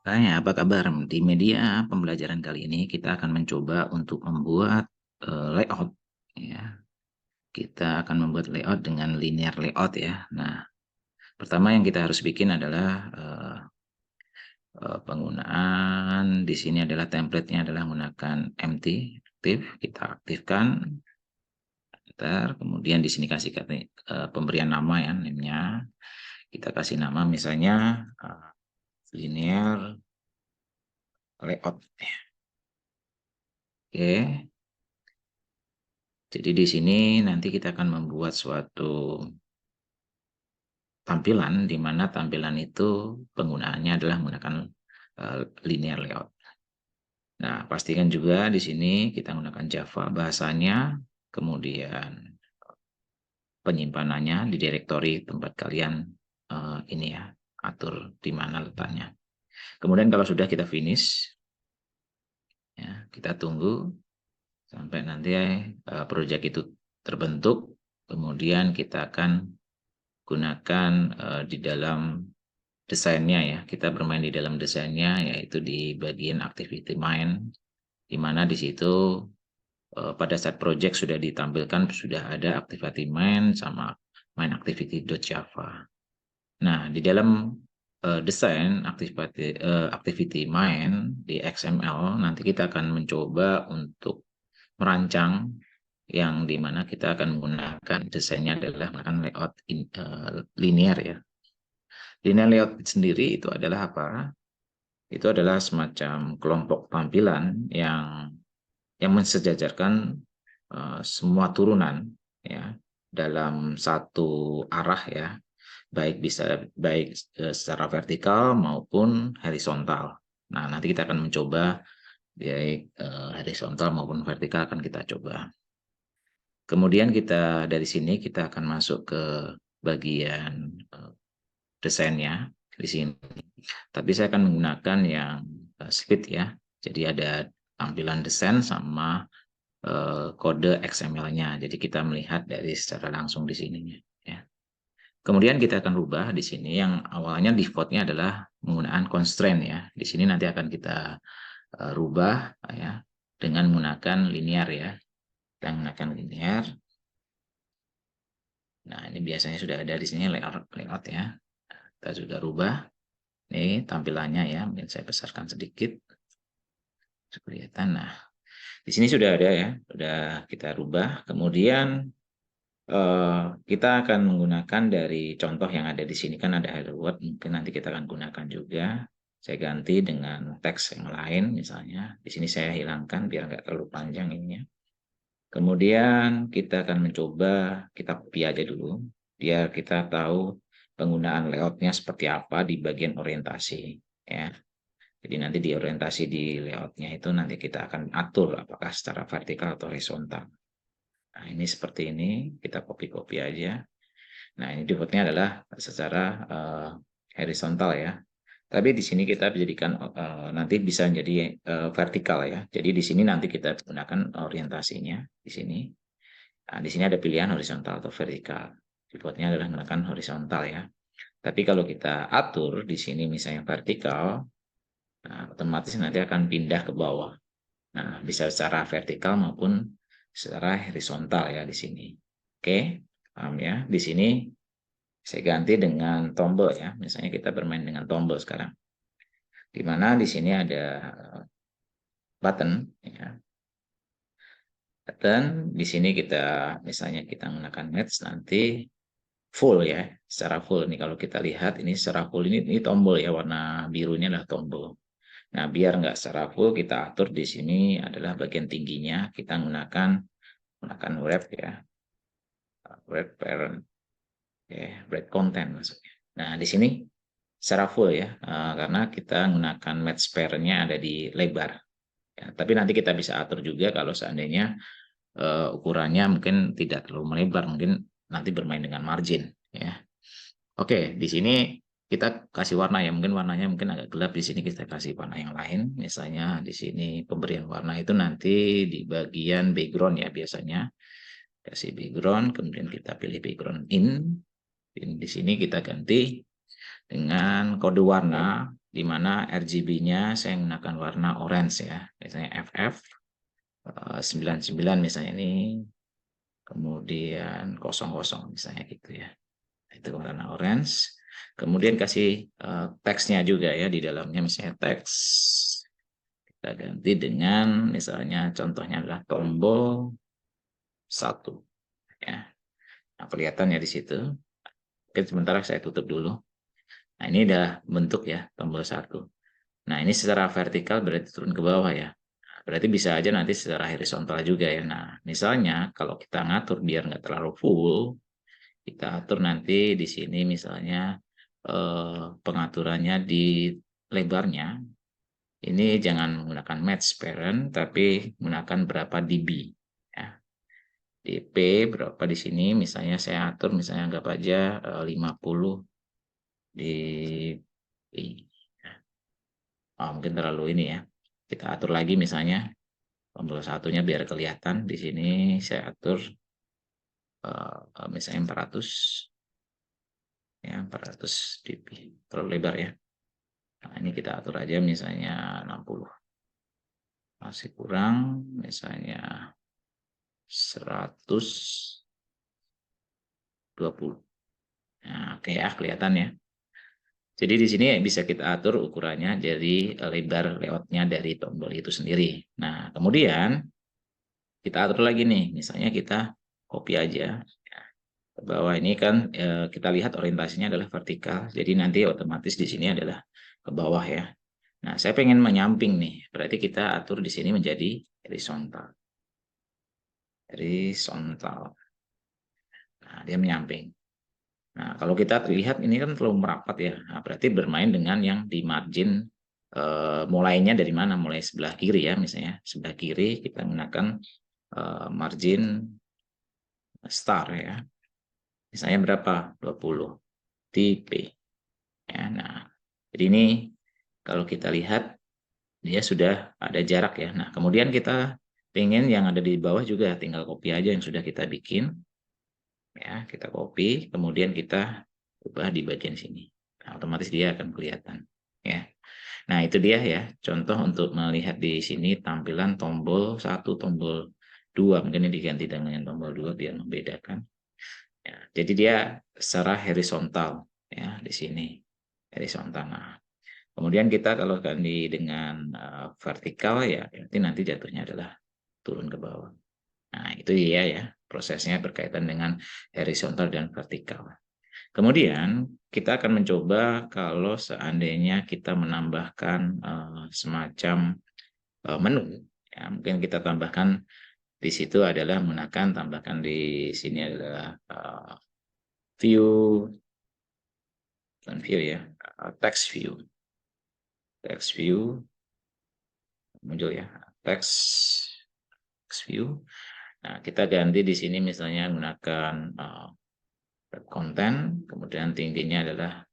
Hai, apa kabar? Di media pembelajaran kali ini kita akan mencoba untuk membuat layout ya. Kita akan membuat layout dengan linear layout ya. Nah, pertama yang kita harus bikin adalah penggunaan di sini adalah template-nya adalah menggunakan empty aktif. Kita aktifkan. Ntar, kemudian di sini kasih pemberian nama ya, name-nya. Kita kasih nama misalnya linear layout. Oke. Jadi di sini nanti kita akan membuat suatu tampilan di mana tampilan itu penggunaannya adalah menggunakan linear layout. Nah, pastikan juga di sini kita menggunakan Java bahasanya, kemudian penyimpanannya di direktori tempat kalian ini ya, atur di mana letaknya. Kemudian kalau sudah kita finish, ya, kita tunggu sampai nanti project itu terbentuk, kemudian kita akan gunakan di dalam desainnya ya. Kita bermain di dalam desainnya yaitu di bagian activity main, di mana di situ pada saat project sudah ditampilkan sudah ada activity main sama main activity.java. Nah, di dalam desain activity main di XML nanti kita akan mencoba untuk merancang yang dimana kita akan menggunakan desainnya adalah menggunakan layout linear ya. Linear layout sendiri itu adalah apa? Itu adalah semacam kelompok tampilan yang mensejajarkan semua turunan ya dalam satu arah ya, baik secara vertikal maupun horizontal. Nah, nanti kita akan mencoba baik horizontal maupun vertikal akan kita coba. Kemudian kita dari sini kita akan masuk ke bagian desainnya di sini. Tapi saya akan menggunakan yang split ya. Jadi ada tampilan desain sama kode XML-nya. Jadi kita melihat dari secara langsung di sininya ya. Kemudian kita akan rubah di sini yang awalnya default-nya adalah penggunaan constraint ya. Di sini nanti akan kita rubah ya dengan menggunakan linear ya. Kita menggunakan linear. Nah, ini biasanya sudah ada di sini layout ya. Kita sudah rubah. Ini tampilannya ya, mungkin saya besarkan sedikit. Kelihatan. Nah, di sini sudah ada ya, sudah kita rubah. Kemudian kita akan menggunakan dari contoh yang ada di sini kan ada hello world, mungkin nanti kita akan gunakan juga. Saya ganti dengan teks yang lain misalnya. Di sini saya hilangkan biar nggak terlalu panjang ininya. Kemudian kita akan mencoba, kita copy aja dulu, biar kita tahu penggunaan layoutnya seperti apa di bagian orientasi. Ya. Jadi nanti di orientasi di layoutnya itu nanti kita akan atur apakah secara vertikal atau horizontal. Nah, ini seperti ini, kita copy-copy aja. Nah, ini defaultnya adalah secara horizontal ya. Tapi di sini kita jadikan nanti bisa jadi vertikal ya. Jadi di sini nanti kita gunakan orientasinya di sini. Nah, di sini ada pilihan horizontal atau vertikal. Defaultnya adalah menggunakan horizontal ya. Tapi kalau kita atur di sini misalnya vertikal, nah, otomatis nanti akan pindah ke bawah. Nah, bisa secara vertikal maupun secara horizontal ya di sini. Oke, paham ya? Di sini saya ganti dengan tombol ya. Misalnya kita bermain dengan tombol sekarang. Di mana di sini ada button ya. Button di sini kita misalnya kita menggunakan match nanti full ya, secara full nih kalau kita lihat ini secara full ini tombol ya, warna biru ini adalah tombol. Nah, biar nggak secara full kita atur di sini adalah bagian tingginya kita menggunakan wrap ya, wrap parent ya, wrap content maksudnya. Nah, di sini secara full ya, karena kita menggunakan match pair-nya ada di lebar. Ya, tapi nanti kita bisa atur juga kalau seandainya ukurannya mungkin tidak terlalu melebar, mungkin nanti bermain dengan margin ya. Oke, di sini kita kasih warna ya, mungkin warnanya mungkin agak gelap, di sini kita kasih warna yang lain. Misalnya di sini pemberian warna itu nanti di bagian background ya biasanya. Kasih background, kemudian kita pilih background in. Di sini kita ganti dengan kode warna di mana RGB-nya saya menggunakan warna orange ya, misalnya FF 99 misalnya ini, kemudian 00 misalnya gitu ya. Itu warna orange. Kemudian kasih teksnya juga ya di dalamnya, misalnya teks kita ganti dengan misalnya contohnya adalah tombol 1 ya. Nah, kelihatan ya di situ. Oke, sementara saya tutup dulu. Nah, ini udah bentuk ya tombol 1. Nah, ini secara vertikal berarti turun ke bawah ya. Berarti bisa aja nanti secara horizontal juga ya. Nah, misalnya kalau kita ngatur biar nggak terlalu full, kita atur nanti di sini misalnya pengaturannya di lebarnya. Ini jangan menggunakan match parent, tapi menggunakan berapa dB. Ya. dp berapa di sini, misalnya saya atur, misalnya anggap aja 50 dB. Oh, mungkin terlalu ini ya. Kita atur lagi misalnya tombol satunya biar kelihatan. Di sini saya atur misalnya 400 ya, 400 dB. Terlalu lebar ya. Nah, ini kita atur aja misalnya 60. Masih kurang misalnya 120. Nah, oke ya, kelihatan ya. Jadi di sini bisa kita atur ukurannya dari lebar layoutnya dari tombol itu sendiri. Nah, kemudian kita atur lagi nih, misalnya kita copy aja ke bawah. Ini kan kita lihat orientasinya adalah vertikal, jadi nanti otomatis di sini adalah ke bawah ya. Nah, saya pengen menyamping nih, berarti kita atur di sini menjadi horizontal. Horizontal. Nah, dia menyamping. Nah, kalau kita lihat ini kan terlalu merapat ya. Nah, berarti bermain dengan yang di margin mulainya dari mana? Mulai sebelah kiri ya, misalnya. Sebelah kiri kita menggunakan margin star ya. Misalnya berapa? 20 dp. Ya, nah, jadi ini kalau kita lihat dia sudah ada jarak ya. Nah, kemudian kita pengen yang ada di bawah juga tinggal copy aja yang sudah kita bikin. Ya, kita copy, kemudian kita ubah di bagian sini. Nah, otomatis dia akan kelihatan ya. Nah, itu dia ya contoh untuk melihat di sini tampilan tombol 1, tombol 2. Mungkin ini diganti dengan tombol 2 biar membedakan. Ya, jadi dia secara horizontal ya di sini. Horizontal. Nah, kemudian kita kalau ganti dengan vertikal ya nanti jatuhnya adalah turun ke bawah. Nah, itu dia ya prosesnya berkaitan dengan horizontal dan vertikal. Kemudian kita akan mencoba kalau seandainya kita menambahkan semacam menu, ya, mungkin kita tambahkan di situ adalah menggunakan tambahkan di sini adalah view dan view ya, text view muncul ya, text view. Nah, kita ganti di sini misalnya menggunakan konten, kemudian tingginya adalah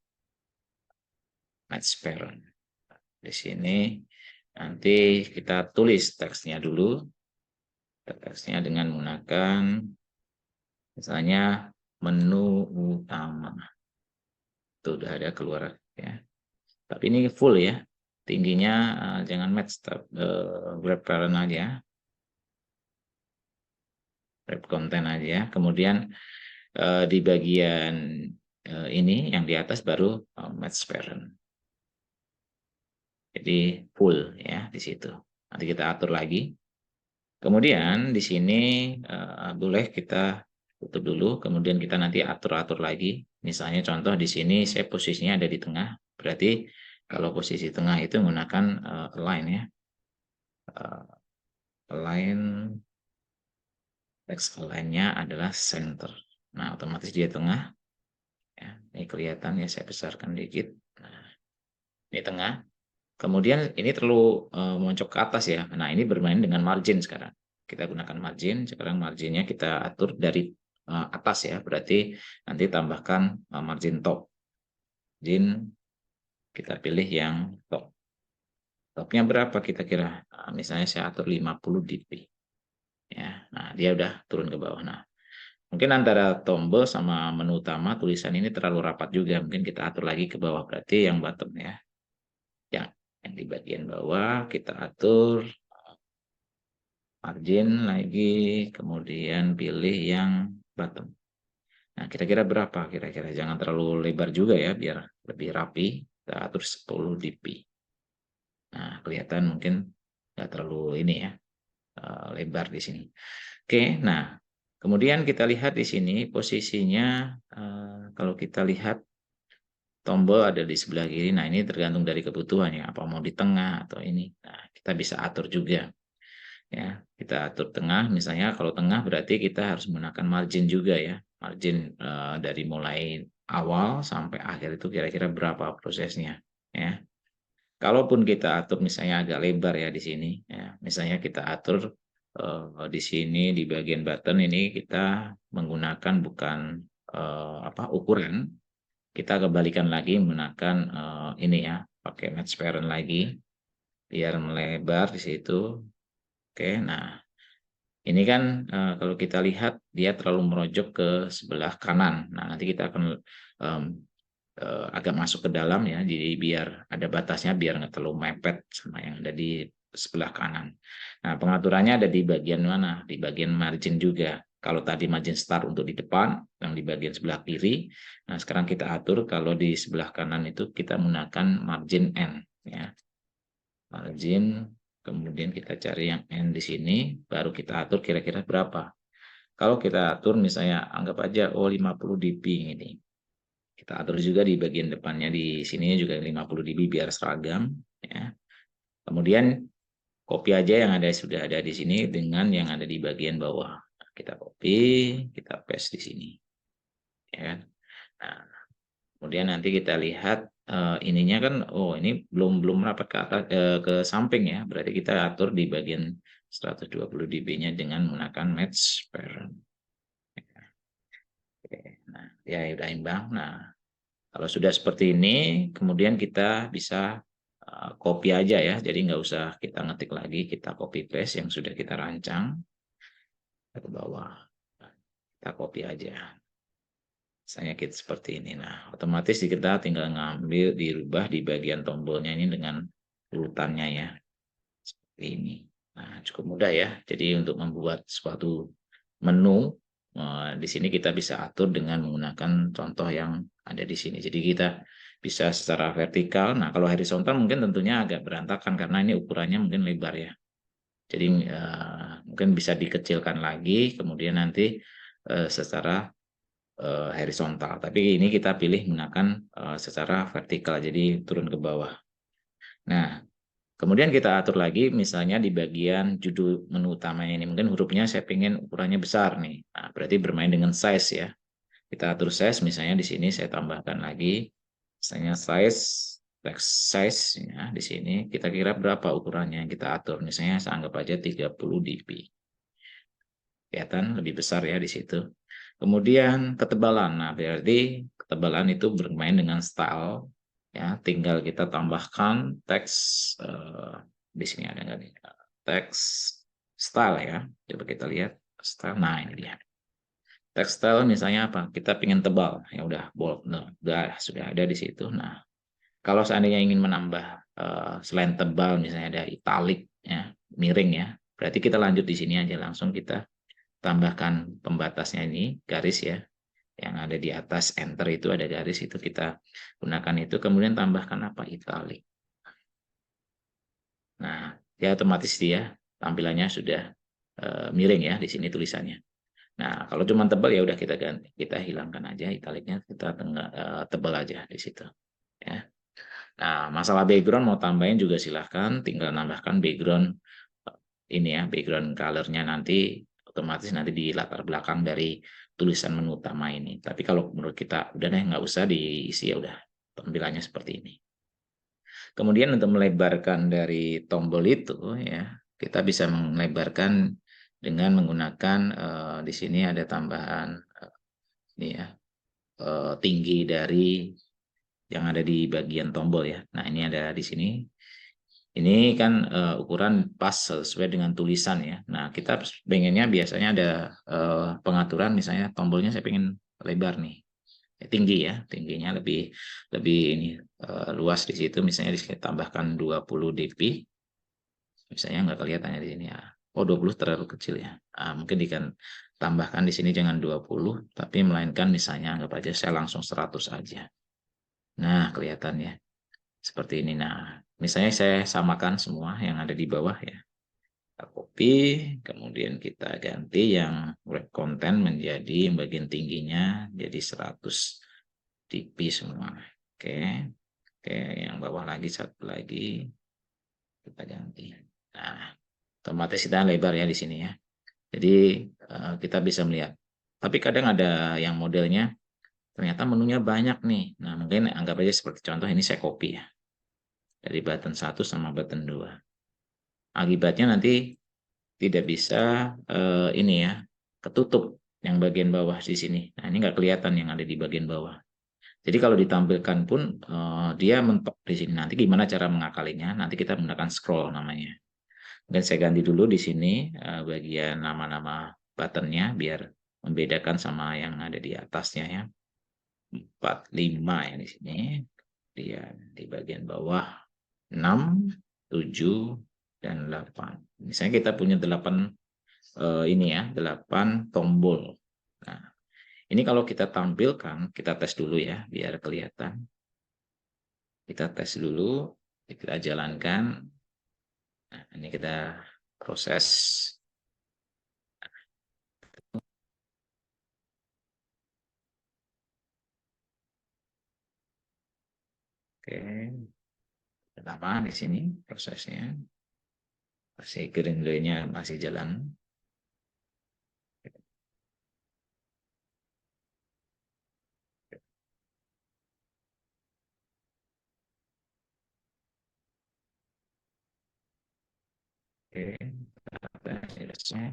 match parent. Di sini nanti kita tulis teksnya dulu. Teksnya dengan menggunakan misalnya menu utama. Itu udah ada keluar ya. Tapi ini full ya. Tingginya jangan match, grab parent aja. Grab konten aja. Kemudian di bagian ini yang di atas baru match parent. Jadi full ya di situ. Nanti kita atur lagi. Kemudian di sini boleh kita tutup dulu, kemudian kita nanti atur-atur lagi. Misalnya contoh di sini saya posisinya ada di tengah, berarti kalau posisi tengah itu menggunakan align ya. Align, text align-nya adalah center. Nah, otomatis dia tengah. Ya, ini kelihatan ya, saya besarkan dikit. Nah, ini tengah. Kemudian ini terlalu moncok ke atas ya. Nah, ini bermain dengan margin sekarang. Kita gunakan margin, sekarang marginnya kita atur dari atas ya. Berarti nanti tambahkan margin top. Margin kita pilih yang top. Topnya berapa kita kira? Misalnya saya atur 50 dp. Ya, nah dia udah turun ke bawah. Nah, mungkin antara tombol sama menu utama tulisan ini terlalu rapat juga. Mungkin kita atur lagi ke bawah, berarti yang bottom ya. yang di bagian bawah kita atur margin lagi, kemudian pilih yang bottom. Nah, kira-kira berapa? Kira-kira jangan terlalu lebar juga ya, biar lebih rapi. Kita atur 10 dp. Nah, kelihatan mungkin nggak terlalu ini ya, lebar di sini. Oke, nah kemudian kita lihat di sini posisinya, kalau kita lihat tombol ada di sebelah kiri. Nah, ini tergantung dari kebutuhan ya, apa mau di tengah atau ini. Nah, kita bisa atur juga. Ya, kita atur tengah, misalnya kalau tengah berarti kita harus menggunakan margin juga ya. Margin dari mulai awal sampai akhir itu kira-kira berapa prosesnya ya. Kalaupun kita atur misalnya agak lebar ya di sini ya. Misalnya kita atur di sini di bagian button ini kita menggunakan bukan ukuran. Kita kembalikan lagi menggunakan ini ya, pakai match parent lagi biar melebar di situ. Oke, nah ini kan kalau kita lihat dia terlalu merojok ke sebelah kanan. Nah, nanti kita akan agak masuk ke dalam ya, jadi biar ada batasnya, biar nggak terlalu mepet sama yang ada di sebelah kanan. Nah, pengaturannya ada di bagian mana? Di bagian margin juga. Kalau tadi margin start untuk di depan, yang di bagian sebelah kiri. Nah, sekarang kita atur kalau di sebelah kanan itu kita menggunakan margin N ya. Margin, kemudian kita cari yang N di sini, baru kita atur kira-kira berapa. Kalau kita atur misalnya anggap aja 50 dp ini. Kita atur juga di bagian depannya di sini juga 50 dp biar seragam ya. Kemudian copy aja yang sudah ada di sini dengan yang ada di bagian bawah. Kita copy, kita paste di sini. Ya kan? Nah, kemudian nanti kita lihat ininya kan, oh ini belum rapat ke atas, ke samping ya. Berarti kita atur di bagian 120 dp-nya dengan menggunakan match parent. Oke, nah ya udah imbang. Nah, kalau sudah seperti ini, kemudian kita bisa copy aja ya. Jadi nggak usah kita ngetik lagi, kita copy paste yang sudah kita rancang ke bawah. Kita copy aja. Misalnya kita seperti ini. Nah, otomatis kita tinggal ngambil, dirubah di bagian tombolnya ini dengan urutannya ya. Seperti ini. Nah, cukup mudah ya. Jadi untuk membuat suatu menu, di sini kita bisa atur dengan menggunakan contoh yang ada di sini. Jadi kita bisa secara vertikal. Nah, kalau horizontal mungkin tentunya agak berantakan karena ini ukurannya mungkin lebar ya. Jadi mungkin bisa dikecilkan lagi, kemudian nanti secara horizontal. Tapi ini kita pilih menggunakan secara vertikal, jadi turun ke bawah. Nah, kemudian kita atur lagi misalnya di bagian judul menu utamanya ini. Mungkin hurufnya saya pengen ukurannya besar nih. Nah, berarti bermain dengan size ya. Kita atur size, misalnya di sini saya tambahkan lagi. Misalnya size, text size ya, di sini kita kira berapa ukurannya yang kita atur. Misalnya saya anggap aja 30 dp. Kelihatan lebih besar ya di situ. Kemudian ketebalan. Nah, berarti ketebalan itu bermain dengan style ya, tinggal kita tambahkan teks di sini ada nggak nih? Teks style ya. Coba kita lihat style. Nah, ini dia. Teks style misalnya apa? Kita ingin tebal. Ya udah bold. Nah, sudah ada di situ. Nah, kalau seandainya ingin menambah selain tebal misalnya ada italic ya, miring ya. Berarti kita lanjut di sini aja, langsung kita tambahkan pembatasnya ini, garis ya, yang ada di atas enter itu ada garis, itu kita gunakan itu, kemudian tambahkan apa, italic. Nah, ya otomatis dia tampilannya sudah miring ya di sini tulisannya. Nah, kalau cuma tebal ya udah kita ganti, kita hilangkan aja italicnya, kita tebal aja di situ ya. Nah, masalah background mau tambahin juga silahkan, tinggal nambahkan background ini ya, background color-nya nanti otomatis nanti di latar belakang dari tulisan menu utama ini. Tapi kalau menurut kita udah deh nggak usah diisi, ya udah tampilannya seperti ini. Kemudian untuk melebarkan dari tombol itu ya, kita bisa melebarkan dengan menggunakan di sini ada tambahan ini ya, tinggi dari yang ada di bagian tombol ya. Nah, ini ada di sini. Ini kan ukuran pas sesuai dengan tulisan ya. Nah, kita pengennya biasanya ada pengaturan, misalnya tombolnya saya pengen lebar nih. tinggi ya, tingginya lebih ini luas di situ. Misalnya di sini tambahkan 20 dp, misalnya nggak kelihatannya di sini ya. Oh, 20 terlalu kecil ya. Mungkin tambahkan di sini jangan 20, tapi melainkan misalnya anggap aja saya langsung 100 aja. Nah, kelihatannya seperti ini. Nah, misalnya saya samakan semua yang ada di bawah ya. Kita copy, kemudian kita ganti yang wrap content menjadi bagian tingginya jadi 100 dp semua. Oke. Oke, yang bawah lagi satu lagi kita ganti. Nah, otomatis kita lebar ya di sini ya. Jadi kita bisa melihat. Tapi kadang ada yang modelnya ternyata menunya banyak nih. Nah, mungkin anggap aja seperti contoh ini saya copy ya. Dari button 1 sama button 2. Akibatnya nanti tidak bisa ini ya, ketutup yang bagian bawah di sini. Nah, ini nggak kelihatan yang ada di bagian bawah. Jadi kalau ditampilkan pun dia mentok di sini. Nanti gimana cara mengakalinya? Nanti kita menggunakan scroll namanya. Dan saya ganti dulu di sini bagian nama-nama buttonnya biar membedakan sama yang ada di atasnya ya. 4, 5 ya di sini. Dia di bagian bawah 6, 7, dan 8. Misalnya kita punya 8 ini ya, 8 tombol. Nah, ini kalau kita tampilkan, kita tes dulu ya biar kelihatan. Kita tes dulu, kita jalankan. Nah, ini kita proses. Oke, pertama di sini prosesnya masih green nya masih jalan. Oke,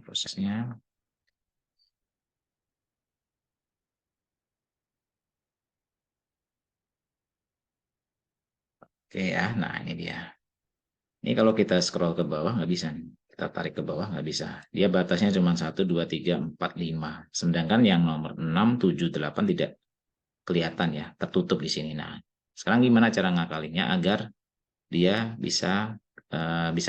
prosesnya. Oke ya, nah ini dia. Ini kalau kita scroll ke bawah nggak bisa nih. Kita tarik ke bawah nggak bisa. Dia batasnya cuma 1, 2, 3, 4, 5. Sedangkan yang nomor 6, 7, 8 tidak kelihatan ya, tertutup di sini. Nah, sekarang gimana cara ngakalinnya agar dia bisa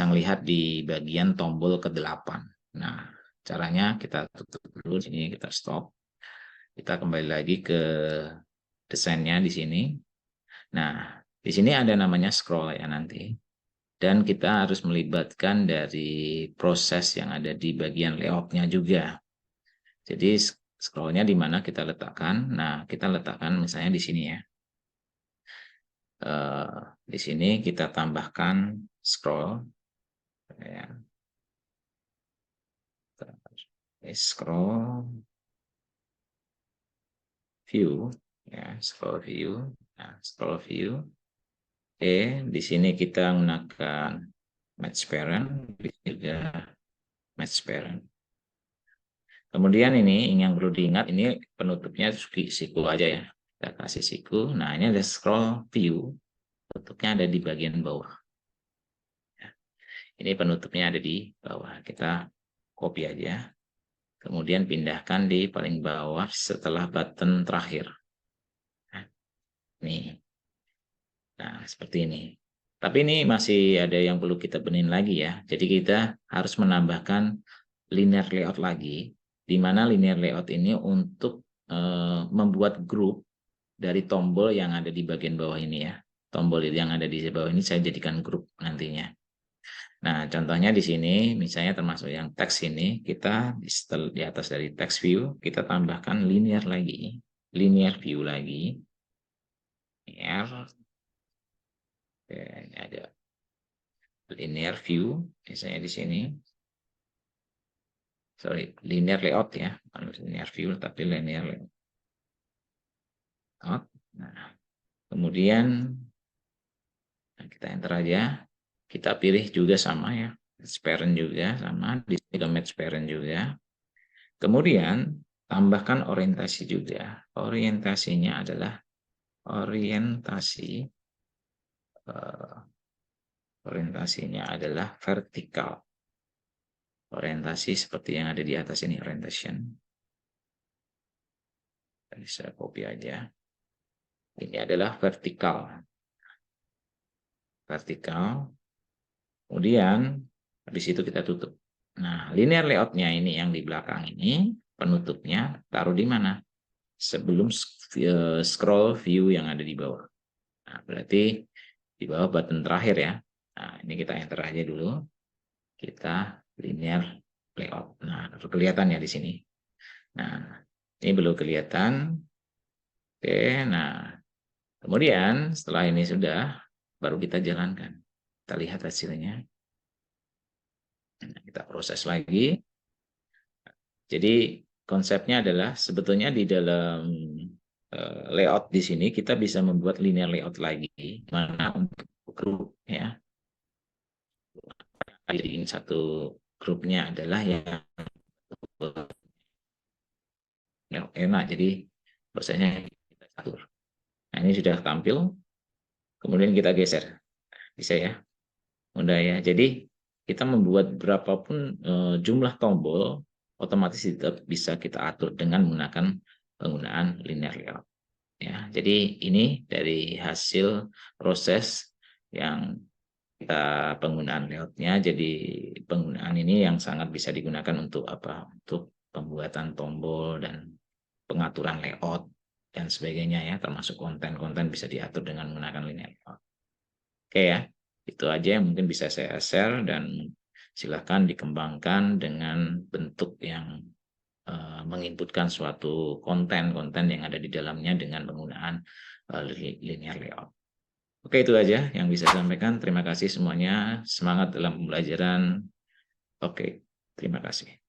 melihat di bagian tombol ke-8. Nah, caranya kita tutup dulu di sini, kita stop. Kita kembali lagi ke desainnya di sini. Nah, di sini ada namanya scroll ya nanti. Dan kita harus melibatkan dari proses yang ada di bagian layoutnya juga. Jadi scrollnya di mana kita letakkan. Nah, kita letakkan misalnya di sini ya. Di sini kita tambahkan scroll. Ya. Scroll view. Ya, scroll view. Nah, scroll view. Oke, di sini kita menggunakan match parent, juga match parent. Kemudian ini yang perlu diingat, ini penutupnya siku aja ya. Kita kasih siku. Nah, ini ada scroll view. Penutupnya ada di bagian bawah. Ini penutupnya ada di bawah. Kita copy aja. Kemudian pindahkan di paling bawah setelah button terakhir. Nah, nih. Nah, seperti ini. Tapi ini masih ada yang perlu kita benerin lagi ya. Jadi kita harus menambahkan linear layout lagi, di mana linear layout ini untuk membuat grup dari tombol yang ada di bagian bawah ini ya. Tombol yang ada di bawah ini saya jadikan grup nantinya. Nah, contohnya di sini, misalnya termasuk yang teks ini, kita di atas dari text view, kita tambahkan linear lagi, linear view lagi, linear. Oke, ini ada linear view, misalnya di sini. Sorry, linear layout ya, bukan linear view, tapi linear layout. Nah, kemudian kita enter aja, kita pilih juga sama ya, match parent juga sama, di sini ke match parent juga. Kemudian tambahkan orientasi juga. Orientasinya adalah orientasinya adalah vertikal. Orientasi seperti yang ada di atas ini, orientation. Bisa copy aja. Ini adalah vertikal. Vertikal. Kemudian habis itu kita tutup. Nah, linear layout-nya ini yang di belakang ini, penutupnya taruh di mana? Sebelum scroll view yang ada di bawah. Nah, berarti di bawah button terakhir ya. Nah, ini kita enter aja dulu. Kita linear layout. Nah, kelihatan ya di sini. Nah, ini belum kelihatan. Oke, nah kemudian setelah ini sudah, baru kita jalankan. Kita lihat hasilnya. Nah, kita proses lagi. Jadi konsepnya adalah sebetulnya di dalam layout di sini kita bisa membuat linear layout lagi, mana untuk grup ya. Jadi satu grupnya adalah yang enak, jadi prosesnya kita atur. Nah, ini sudah tampil, kemudian kita geser, bisa ya, mudah ya. Jadi kita membuat berapapun jumlah tombol, otomatis tetap bisa kita atur dengan menggunakan penggunaan linear layout. Ya, jadi ini dari hasil proses yang kita penggunaan layoutnya. Jadi penggunaan ini yang sangat bisa digunakan untuk apa? Untuk pembuatan tombol dan pengaturan layout dan sebagainya ya, termasuk konten-konten bisa diatur dengan menggunakan linear layout. Oke ya, itu aja yang mungkin bisa saya share dan silahkan dikembangkan dengan bentuk yang menginputkan suatu konten-konten yang ada di dalamnya dengan penggunaan linear layout. Oke, itu aja yang bisa saya sampaikan. Terima kasih semuanya. Semangat dalam pembelajaran. Oke, terima kasih.